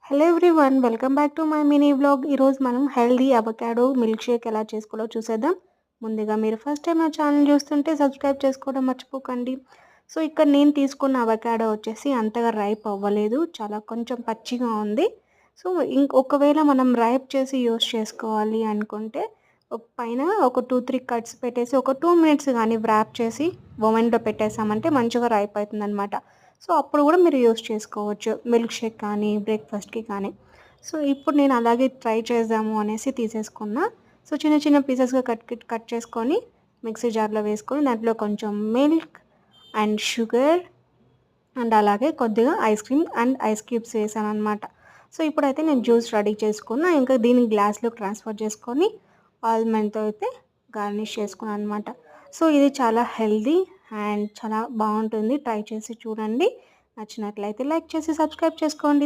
Hello everyone, welcome back to my mini vlog. ఈరోజు మనం healthy avocado milk shake ఎలా చేసుకోవాలో చూసేద్దాం. ముందుగా మీరు ఫస్ట్ టైం నా ఛానల్ చూస్తుంటే సబ్స్క్రైబ్ చేసుకోవడం మర్చిపోకండి. సో ఇక్కడ నేను తీసుకున్న అవకాడో వచ్చేసి అంతగా రైప్ అవ్వలేదు, చాలా కొంచెం పచ్చిగా ఉంది. సో ఒకవేళ మనం రైప్ చేసి యూస్ చేసుకోవాలి అనుకుంటే పైన ఒక 2-3 కట్స్ పెట్టేసి ఒక 2 మినిట్స్ కానీ వ్రాప్ చేసి ఓవెన్లో పెట్టేసామంటే మంచిగా రైప్ అవుతుందన్నమాట. సో అప్పుడు కూడా మీరు యూస్ చేసుకోవచ్చు మిల్క్ షేక్ కానీ బ్రేక్ఫాస్ట్కి కానీ. సో ఇప్పుడు నేను అలాగే ట్రై చేద్దాము అనేసి తీసేసుకున్నా. సో చిన్న చిన్న పీసెస్గా కట్ చేసుకొని మిక్సీ జార్లో వేసుకొని దాంట్లో కొంచెం మిల్క్ అండ్ షుగర్ అండ్ అలాగే కొద్దిగా ice cream and ice cubes వేసాను అనమాట. సో ఇప్పుడైతే నేను జ్యూస్ రెడీ చేసుకున్నా. ఇంకా దీన్ని గ్లాస్లోకి ట్రాన్స్ఫర్ చేసుకొని ఆల్మండ్తో అయితే గార్నిష్ చేసుకున్నాను అనమాట. సో ఇది చాలా హెల్దీ అండ్ చాలా బాగుంటుంది. ట్రై చేసి చూడండి. నచ్చినట్లయితే లైక్ చేసి సబ్స్క్రైబ్ చేసుకోండి.